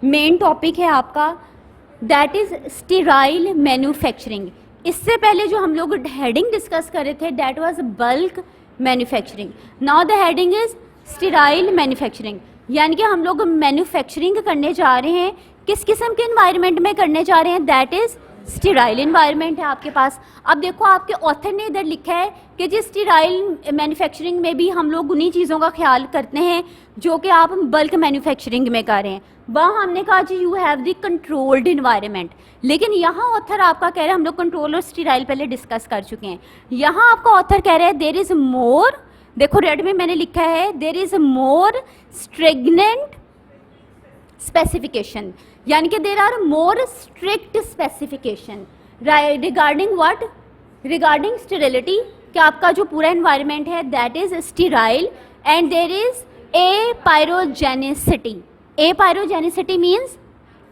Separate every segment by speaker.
Speaker 1: Main topic है आपका, that is sterile manufacturing. इससे पहले जो हम लोग हेडिंग डिस्कस कर रहे थे that was bulk manufacturing. Now the heading is sterile manufacturing, यानी कि हम लोग मैन्युफैक्चरिंग करने जा रहे हैं, किस किस्म के इन्वायरमेंट में करने जा रहे हैं, दैट इज स्टीराइल इन्वायरमेंट है आपके पास। अब देखो आपके ऑथर ने इधर लिखा है कि जिस स्टीराइल मैन्युफैक्चरिंग में भी हम लोग उन्हीं चीज़ों का ख्याल करते हैं जो कि आप बल्क मैन्युफैक्चरिंग में कर रहे हैं। वहाँ हमने कहा जी you have the controlled environment, लेकिन यहाँ ऑथर आपका कह रहे हैं, हम लोग कंट्रोल और स्टीराइल पहले डिस्कस कर चुके हैं, यहाँ आपका ऑथर कह रहे हैं देयर इज मोर, देखो रेड में मैंने लिखा है there is more stringent specification, यानी कि there are more strict specification regarding what, regarding sterility, कि आपका जो पूरा एनवायरनमेंट है that is sterile and there is a pyrogenicity. A pyrogenicity means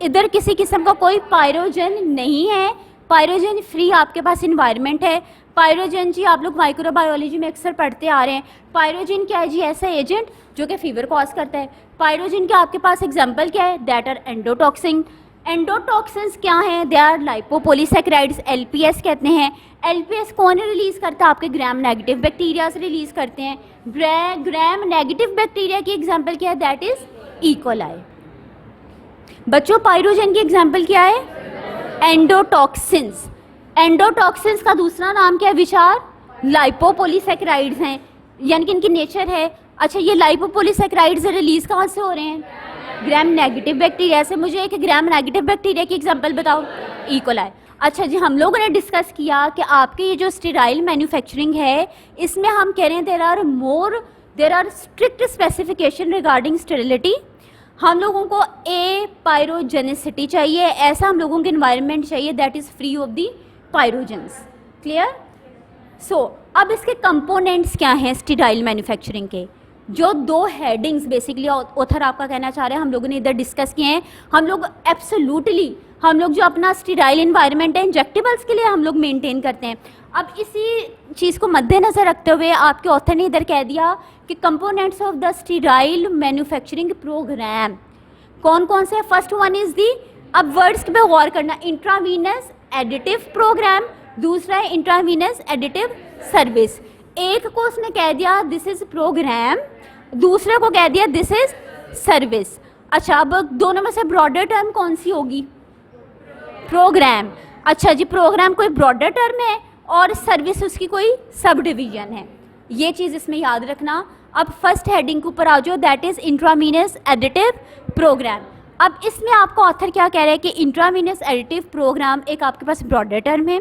Speaker 1: इधर किसी किस्म का कोई पायरोजन नहीं है, पायरोजन फ्री आपके पास इन्वायरमेंट है। पायरोजन जी आप लोग माइक्रोबायोलॉजी में अक्सर पढ़ते आ रहे हैं। पायरोजन क्या है जी, ऐसा एजेंट जो कि फीवर कॉज करता है। पायरोजन के आपके पास एग्जांपल क्या है, दैट आर एंडोटॉक्सिन। एंडोटॉक्सिन्स क्या हैं, दे आर लाइपोपोलीसैकेराइड्स, एलपीएस कहते हैं। एलपीएस कौन रिलीज करता है, आपके ग्राम नेगेटिव बैक्टीरिया से रिलीज करते हैं। ग्राम नेगेटिव बैक्टीरिया की एग्जांपल क्या है, दैट इज ई कोलाई। बच्चों पायरोजन की एग्जांपल क्या है, एंडोटॉक्सिन्स। एंडोटॉक्सिन्स का दूसरा नाम क्या है विचार, लाइपोपोलीसैकेराइड्स हैं, यानी कि इनकी नेचर है। अच्छा ये लाइपोपोलीसैकेराइड्स रिलीज कहाँ से हो रहे हैं, ग्राम नेगेटिव बैक्टीरिया से। मुझे एक ग्राम नेगेटिव बैक्टीरिया की एग्जांपल बताओ, ई कोलाई। अच्छा जी हम लोगों ने डिस्कस किया कि आपके ये जो स्टीराइल मैन्युफैक्चरिंग है इसमें हम कह रहे हैं there are strict specification regarding sterility. हम लोगों को ए पायरोजेनिसिटी चाहिए, ऐसा हम लोगों के इन्वायरमेंट चाहिए that is free of the pyrogens. Clear. So अब इसके कंपोनेंट्स क्या हैं स्टीराइल मैन्युफैक्चरिंग के, जो दो हेडिंग्स बेसिकली ऑथर आपका कहना चाह रहे हैं हम लोगों ने इधर डिस्कस किए हैं। हम लोग एब्सोल्युटली हम लोग जो अपना स्टीराइल इन्वायरमेंट है इंजेक्टेबल्स के लिए हम लोग मेंटेन करते हैं। अब इसी चीज़ को मद्देनज़र रखते हुए आपके ऑथर ने इधर कह दिया कि components of the sterile manufacturing program कौन कौन से। फर्स्ट वन इज़ दी, अब वर्ड्स पे गौर करना, इंट्रावीनस एडिटिव प्रोग्राम, दूसरा है इंट्रावीनस एडिटिव सर्विस। एक को उसने कह दिया दिस इज प्रोग्राम, दूसरे को कह दिया दिस इज सर्विस। अच्छा अब दोनों में से ब्रॉडर टर्म कौन सी होगी, प्रोग्राम। अच्छा जी प्रोग्राम कोई ब्रॉडर टर्म है और सर्विस उसकी कोई सब डिवीजन है, ये चीज़ इसमें याद रखना। अब फर्स्ट हेडिंग के ऊपर आ जाओ, that is intravenous additive program. अब इसमें आपका ऑथर क्या कह रहा है कि इंट्रावीनस एडिटिव प्रोग्राम एक आपके पास ब्रॉडर टर्म है,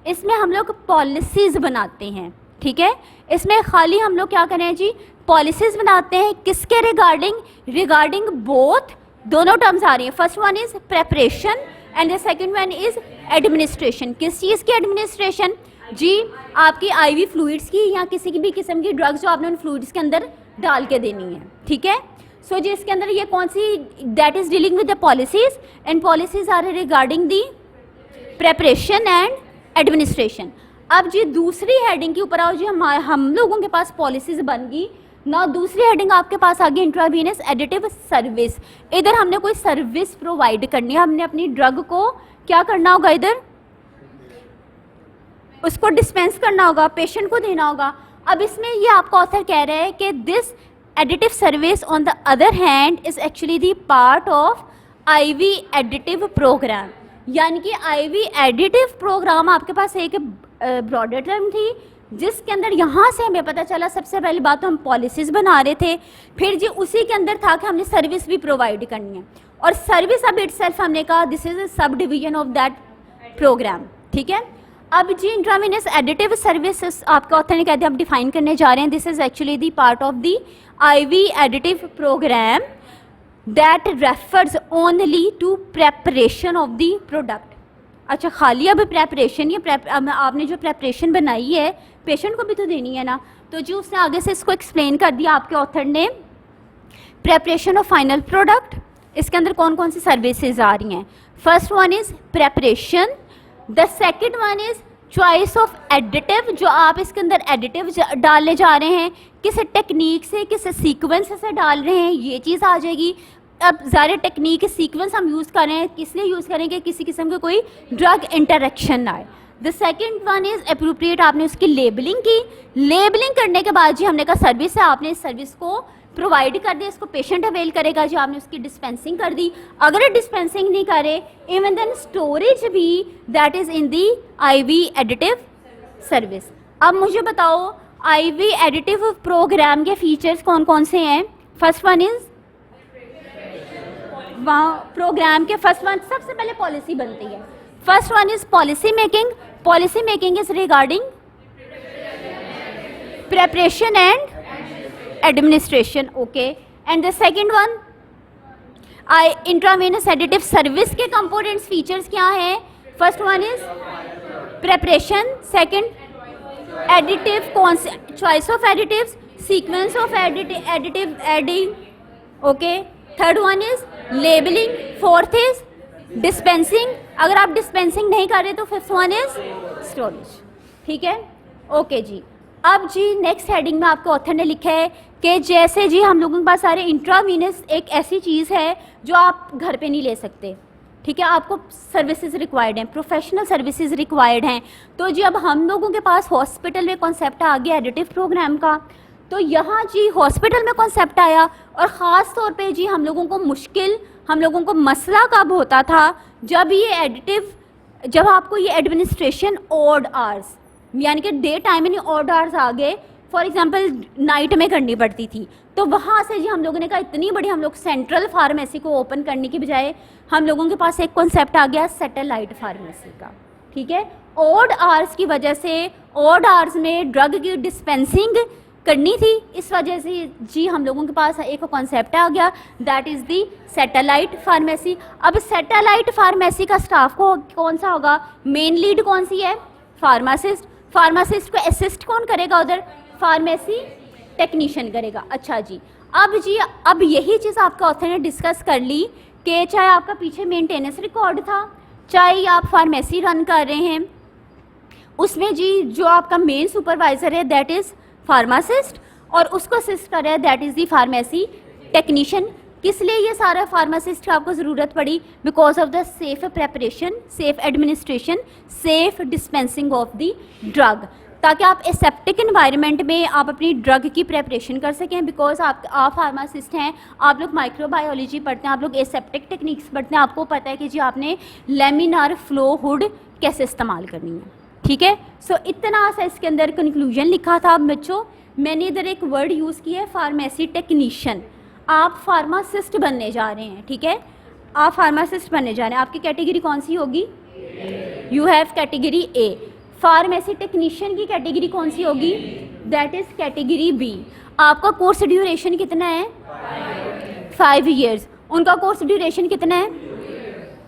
Speaker 1: इसमें हम लोग पॉलिसीज़ बनाते हैं, ठीक है। इसमें खाली हम लोग क्या करें जी, पॉलिसीज़ बनाते हैं किसके रिगार्डिंग, रिगार्डिंग बोथ, दोनों टर्म्स आ रही हैं। First one is preparation and the second one is administration. किस चीज़ की एडमिनिस्ट्रेशन जी, आपकी आईवी फ्लूइड्स की या किसी की भी किस्म की ड्रग्स जो आपने उन फ्लूइड्स के अंदर डाल के देनी है, ठीक है। सो जी इसके अंदर ये कौन सी, that is dealing with the policies and policies are regarding the preparation and administration. अब जी दूसरी हेडिंग के ऊपर आओ जी, हम लोगों के पास पॉलिसीज बन गई ना। दूसरी हेडिंग आपके पास आ गई इंट्रावीनस एडिटिव सर्विस। इधर हमने कोई सर्विस प्रोवाइड करनी है, हमने अपनी ड्रग को क्या करना होगा, इधर उसको डिस्पेंस करना होगा, पेशेंट को देना होगा। अब इसमें ये आपका ऑथर कह रहा है कि this additive service on the other hand is actually the part of IV additive program, यानी कि आईवी एडिटिव प्रोग्राम आपके पास एक ब्रॉडर टर्म थी जिसके अंदर यहाँ से हमें पता चला सबसे पहली बात तो हम पॉलिसीज़ बना रहे थे, फिर जी उसी के अंदर था कि हमने सर्विस भी प्रोवाइड करनी है, और सर्विस अब इटसेल्फ हमने कहा this is a sub division of that programme, ठीक है। अब जी इंट्रावीनस एडिटिव सर्विसेज आपके ऑथर ने कह दिया, हम डिफाइन करने जा रहे हैं, this is actually the part of the IV additive program that refers only to preparation of the product. अच्छा खाली अब प्रेपरेशन, ये आपने जो प्रेपरेशन बनाई है पेशेंट को भी तो देनी है ना, तो जो उसने आगे से इसको एक्सप्लेन कर दिया आपके ऑथर ने, प्रेपरेशन ऑफ फाइनल प्रोडक्ट। इसके अंदर कौन कौन सी सर्विसेज आ रही हैं, first one is preparation, the second one is choice of additive, जो आप इसके अंदर एडिटिव डालने जा रहे हैं, किस टेक्निक से किस सीक्वेंस से डाल रहे हैं, ये चीज़ आ जाएगी। अब ज़्यादा टेक्निक सीक्वेंस हम यूज़ कर रहे हैं, किस लिए यूज़ करें कि किसी किस्म का कोई ड्रग इंटरेक्शन ना आए। The second one is appropriate, आपने उसकी लेबलिंग की। लेबलिंग करने के बाद जी हमने कहा सर्विस है, आपने इस सर्विस को प्रोवाइड कर दिया, इसको पेशेंट अवेल करेगा जी, आपने उसकी डिस्पेंसिंग कर दी। अगर डिस्पेंसिंग नहीं करे, इवन देन स्टोरेज भी, that is in the IV additive service. अब मुझे बताओ IV एडिटिव प्रोग्राम के फीचर्स कौन कौन से हैं। फर्स्ट वन इज़ वहाँ प्रोग्राम के फर्स्ट वन, सबसे पहले पॉलिसी बनती है। First one is policy making. Policy making is regarding preparation and administration, okay. And the second one, intravenous additive service के कंपोनेंट्स फीचर्स क्या हैं। First one is preparation, second additive, choice of additives, sequence of additive adding, okay. Third one is labelling, fourth is dispensing, अगर आप dispensing नहीं कर रहे तो fifth one is storage, ठीक है, ओके जी। अब जी नेक्स्ट हेडिंग में आपको ऑथर ने लिखा है कि जैसे जी हम लोगों के पास सारे इंट्रावीनस एक ऐसी चीज़ है जो आप घर पे नहीं ले सकते, ठीक है, आपको सर्विसेज रिक्वायर्ड हैं, प्रोफेशनल सर्विसेज रिक्वायर्ड हैं। तो जी अब हम लोगों के पास हॉस्पिटल में कॉन्सेप्ट आ गया एडिटिव प्रोग्राम का, तो यहाँ जी हॉस्पिटल में कॉन्सेप्ट आया। और ख़ास तौर पे जी हम लोगों को मुश्किल, हम लोगों को मसला कब होता था, जब ये एडिटिव, जब आपको ये एडमिनिस्ट्रेशन ऑड आवर्स, यानी कि डे टाइम में ऑड आवर्स आ गए, फॉर एग्जांपल नाइट में करनी पड़ती थी। तो वहाँ से जी हम लोगों ने कहा इतनी बड़ी हम लोग सेंट्रल फार्मेसी को ओपन करने की बजाय हम लोगों के पास एक कॉन्सेप्ट आ गया सैटेलाइट फार्मेसी का, ठीक है। ऑड आवर्स की वजह से, ऑड आवर्स में ड्रग की डिस्पेंसिंग करनी थी, इस वजह से जी हम लोगों के पास एक कॉन्सेप्ट आ गया, that is the satellite pharmacy. अब सैटेलाइट फार्मेसी का स्टाफ को कौन सा होगा, मेन लीड कौन सी है, फार्मासिस्ट। फार्मासिस्ट को असिस्ट कौन करेगा उधर, फार्मेसी टेक्नीशियन करेगा। अच्छा जी, अब यही चीज़ आपका ऑथर ने डिस्कस कर ली कि चाहे आपका पीछे मेंटेनेंस रिकॉर्ड था, चाहे आप फार्मेसी रन कर रहे हैं, उसमें जी जो आपका मेन सुपरवाइज़र है दैट इज़ फार्मासिस्ट, और उसको असिस्ट कर रहा है that is the pharmacy technician. किस लिए ये सारा फार्मासिस्ट की आपको ज़रूरत पड़ी, because of the safe preparation, safe administration, safe dispensing of the drug, ताकि आप एसेप्टिक इन्वायरमेंट में आप अपनी ड्रग की प्रेपरेशन कर सकें। बिकॉज आप फार्मासिस्ट हैं, आप लोग माइक्रोबायोलॉजी पढ़ते हैं, आप लोग एसेप्टिक टेक्निक्स पढ़ते हैं, आपको पता है कि जी आपने लेमिनार फ्लो हुड कैसे इस्तेमाल करनी है, ठीक है। सो इतना सा इसके अंदर कंक्लूजन लिखा था। बच्चों मैंने इधर एक वर्ड यूज़ किया है फार्मेसी टेक्नीशियन, आप फार्मासिस्ट बनने जा रहे हैं, ठीक है, आप फार्मासिस्ट बनने जा रहे हैं। आपकी कैटेगरी कौन सी होगी, you have category A। Pharmacy technician की कैटेगरी कौन सी होगी, दैट इज़ कैटेगरी B। आपका कोर्स ड्यूरेशन कितना है, 5 years, उनका कोर्स ड्यूरेशन कितना है,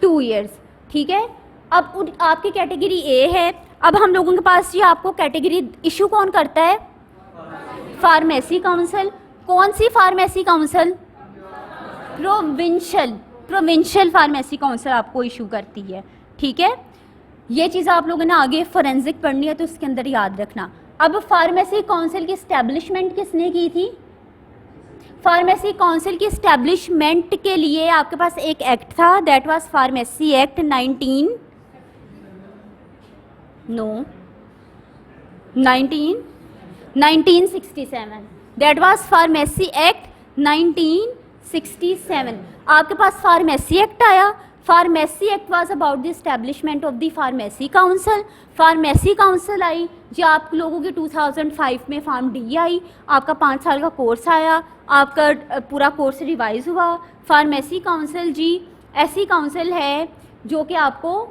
Speaker 1: 2 years, ठीक है। अब आपकी कैटेगरी A है, अब हम लोगों के पास जी आपको कैटेगरी इशू कौन करता है, फार्मेसी काउंसिल। कौन सी pharmacy council, provincial pharmacy council आपको इशू करती है, ठीक है। ये चीज़ आप लोगों ने आगे फोरेंसिक पढ़नी है तो उसके अंदर याद रखना। अब फार्मेसी काउंसिल की इस्टेब्लिशमेंट किसने की थी, फार्मेसी काउंसिल की इस्टेब्लिशमेंट के लिए आपके पास एक एक्ट था, that was pharmacy act 1967, that was pharmacy act 1967। आपके पास फार्मेसी एक्ट आया, pharmacy act was about the establishment of the pharmacy council. फार्मेसी काउंसिल आई जी आप लोगों की 2005 में फार्म डी आई, आपका 5 साल का कोर्स आया, आपका पूरा कोर्स रिवाइज हुआ। फार्मेसी काउंसिल जी ऐसी काउंसिल है जो कि आपको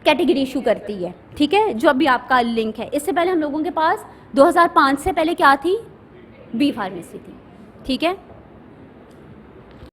Speaker 1: कैटेगरी इशू करती है, ठीक है, जो अभी आपका लिंक है। इससे पहले हम लोगों के पास 2005 से पहले क्या थी, बी फार्मेसी थी, ठीक है।